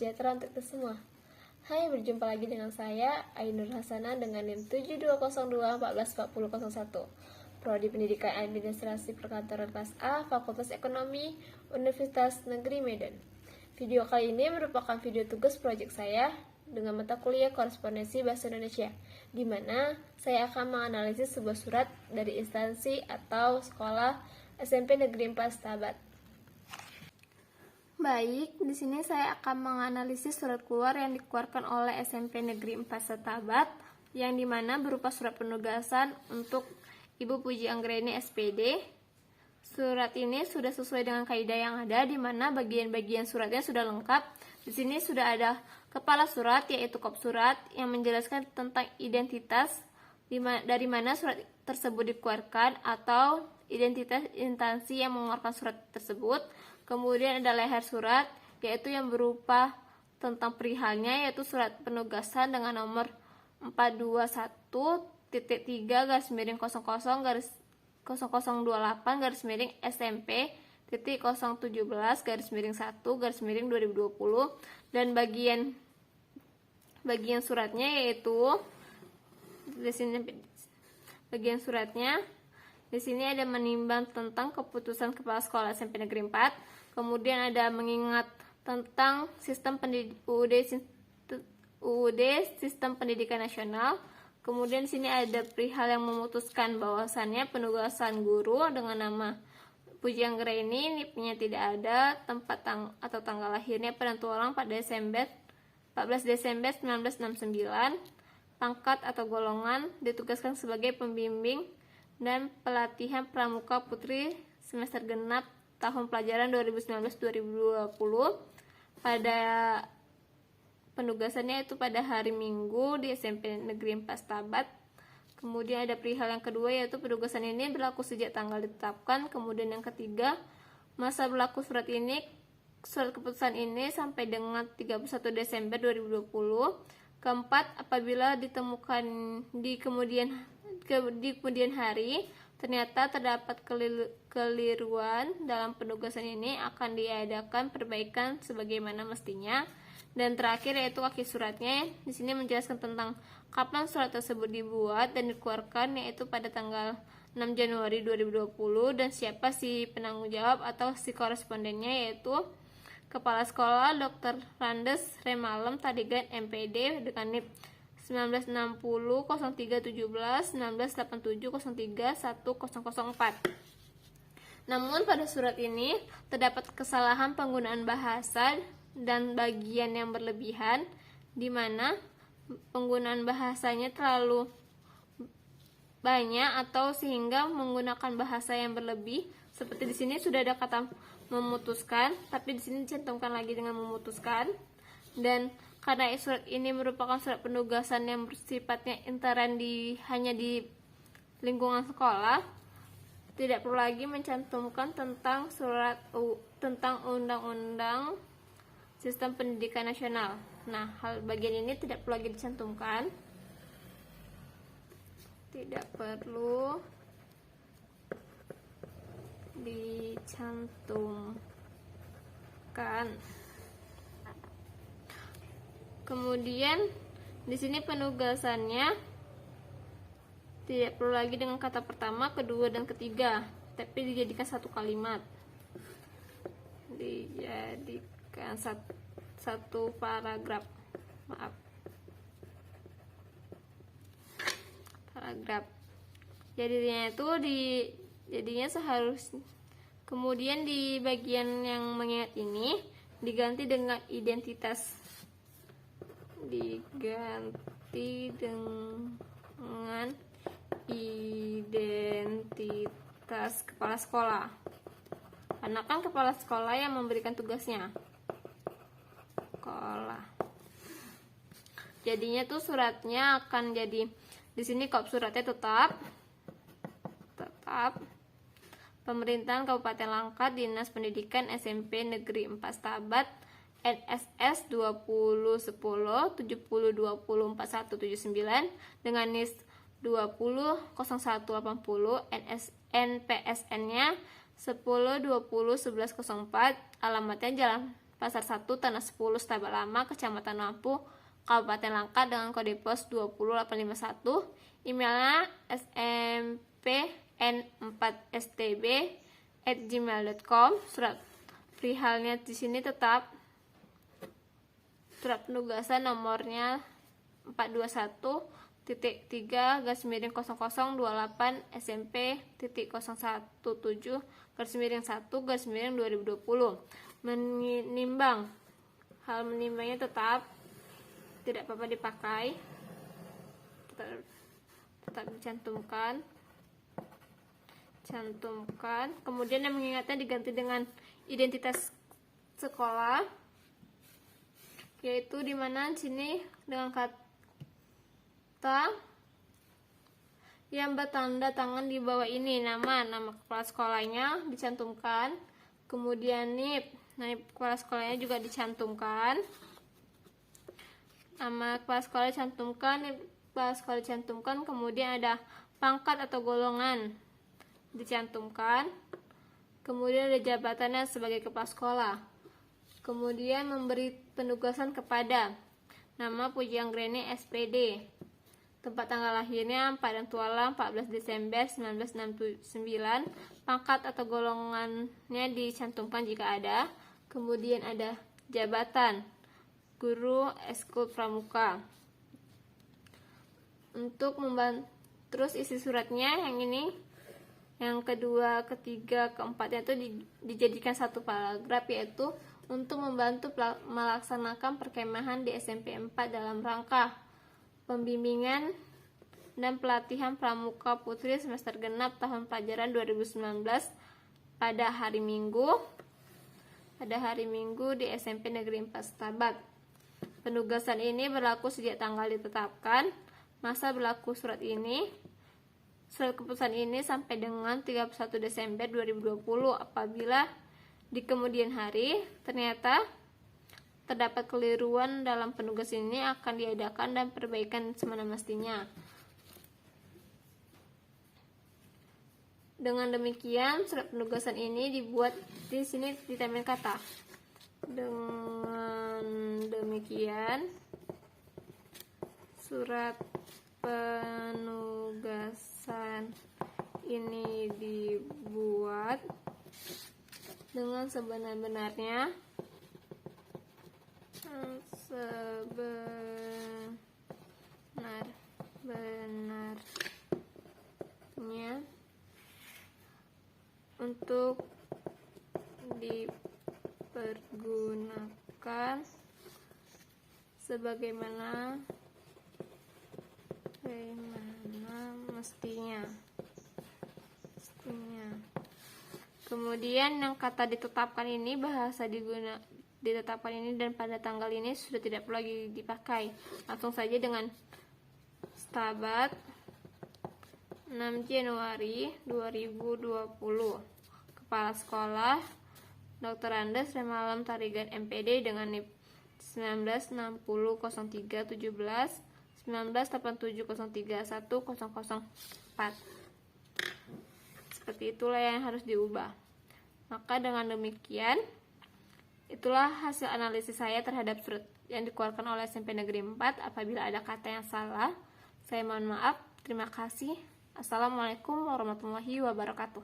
sejahtera untuk kita semua. Hai, berjumpa lagi dengan saya, Ainur Hasanah dengan NIM 7202144001. Prodi Pendidikan Administrasi Perkantoran kelas A, Fakultas Ekonomi, Universitas Negeri Medan. Video kali ini merupakan video tugas proyek saya dengan mata kuliah Korespondensi Bahasa Indonesia, di mana saya akan menganalisis sebuah surat dari instansi atau sekolah SMP Negeri 4 Setabat. Baik, di sini saya akan menganalisis surat keluar yang dikeluarkan oleh SMP Negeri 4 Setabat, yang dimana berupa surat penugasan untuk Ibu Puji Anggraini SPD. Surat ini sudah sesuai dengan kaidah yang ada, di mana bagian-bagian suratnya sudah lengkap. Di sini sudah ada kepala surat, yaitu kop surat, yang menjelaskan tentang identitas dari mana surat tersebut dikeluarkan atau identitas instansi yang mengeluarkan surat tersebut. Kemudian ada leher surat, yaitu yang berupa tentang perihalnya, yaitu surat penugasan dengan nomor 421.3-0017-SMP.017-1-2020, dan bagian suratnya yaitu di sini ada menimbang tentang keputusan Kepala Sekolah SMP Negeri 4, kemudian ada mengingat tentang UUD Sistem Pendidikan Nasional. Kemudian di sini ada perihal yang memutuskan bahwasannya penugasan guru dengan nama Puji Anggraini, NIP-nya tidak ada, tempat atau tanggal lahirnya penentuan 14 Desember 1969, pangkat atau golongan ditugaskan sebagai pembimbing dan pelatihan pramuka putri semester genap tahun pelajaran 2019-2020. Pada penugasannya itu pada hari Minggu di SMP Negeri 4 Setabat. Kemudian ada perihal yang kedua, yaitu penugasan ini berlaku sejak tanggal ditetapkan. Kemudian yang ketiga, masa berlaku surat keputusan ini sampai dengan 31 Desember 2020. Keempat, apabila ditemukan di kemudian hari ternyata terdapat keliruan dalam penugasan ini, akan diadakan perbaikan sebagaimana mestinya. Dan terakhir yaitu kaki suratnya, di sini menjelaskan tentang kapan surat tersebut dibuat dan dikeluarkan, yaitu pada tanggal 6 Januari 2020, dan siapa si penanggung jawab atau si korespondennya, yaitu Kepala Sekolah Dr. Randes Remalem Tadigan MPD dengan NIP 1960-0317-1987-03-1004. Namun pada surat ini terdapat kesalahan penggunaan bahasa dan bagian yang berlebihan, di mana penggunaan bahasanya terlalu banyak atau sehingga menggunakan bahasa yang berlebih. Seperti di sini sudah ada kata memutuskan, tapi di sini dicantumkan lagi dengan memutuskan. Dan karena surat ini merupakan surat penugasan yang bersifatnya intern hanya di lingkungan sekolah, tidak perlu lagi mencantumkan tentang tentang Undang-Undang Sistem Pendidikan Nasional. Nah, hal bagian ini tidak perlu lagi dicantumkan. Tidak perlu dicantumkan. Kemudian di sini penugasannya tidak perlu lagi dengan kata pertama, kedua, dan ketiga, tapi dijadikan satu kalimat. Dijadikan satu paragraf. Paragraf. Jadinya seharusnya. Kemudian di bagian yang mengingat ini diganti dengan identitas. Kepala sekolah, karena kan kepala sekolah yang memberikan tugasnya. Sekolah. Jadinya tuh suratnya akan jadi di sini kop suratnya tetap Pemerintahan Kabupaten Langkat, Dinas Pendidikan SMP Negeri 4 Setabat, NSS 2010-7020-4179 dengan NIS 20-0180, NPSN-nya 10-20-1104, alamatnya Jalan Pasar 1, Tanah 10, Setabat Lama, Kecamatan Lampu, Kabupaten Langkat dengan kode pos 20851. Emailnya smpn4stb@gmail.com. Surat perihalnya di sini tetap surat penugasan nomornya 421.3/0028 SMP.017/1/2020. Menimbang, hal menimbangnya tetap tidak apa-apa dipakai, tetap dicantumkan. Kemudian yang mengingatnya diganti dengan identitas sekolah, yaitu dimana sini dengan kata yang bertanda tangan di bawah ini, nama kepala sekolahnya dicantumkan, kemudian NIP kepala sekolahnya juga dicantumkan, nama kepala sekolah dicantumkan, NIP kepala sekolah dicantumkan, kemudian ada pangkat atau golongan dicantumkan, kemudian ada jabatannya sebagai kepala sekolah, kemudian memberi penugasan kepada nama Puji Anggreni SPD, tempat tanggal lahirnya Padang Tualang 14 Desember 1969, pangkat atau golongannya dicantumkan jika ada, kemudian ada jabatan guru ekskul pramuka. Untuk membantu terus isi suratnya yang ini, yang kedua, ketiga, keempatnya itu dijadikan satu paragraf, yaitu untuk membantu melaksanakan perkemahan di SMP 4 dalam rangka pembimbingan dan pelatihan pramuka putri semester genap tahun pelajaran 2019 pada hari Minggu di SMP Negeri 4 Setabat. Penugasan ini berlaku sejak tanggal ditetapkan. Masa berlaku surat keputusan ini sampai dengan 31 Desember 2020. Apabila di kemudian hari ternyata terdapat keliruan dalam penugasan ini, akan diadakan dan perbaikan semestinya. Dengan demikian, surat penugasan ini dibuat di sini ditempel kata. Dengan demikian, surat penugasan ini dibuat dengan sebenar-benarnya, untuk dipergunakan sebagaimana mestinya. Kemudian yang kata ditetapkan ini, bahasa ditetapkan ini dan pada tanggal ini sudah tidak perlu lagi dipakai. Langsung saja dengan Setabat 6 Januari 2020. Kepala Sekolah Dr. Andes Remalam Tarigan MPD dengan NIP 19600317 1987031004. Seperti itulah yang harus diubah. Maka dengan demikian, itulah hasil analisis saya terhadap surat yang dikeluarkan oleh SMP Negeri 4. Apabila ada kata yang salah, saya mohon maaf. Terima kasih. Assalamualaikum warahmatullahi wabarakatuh.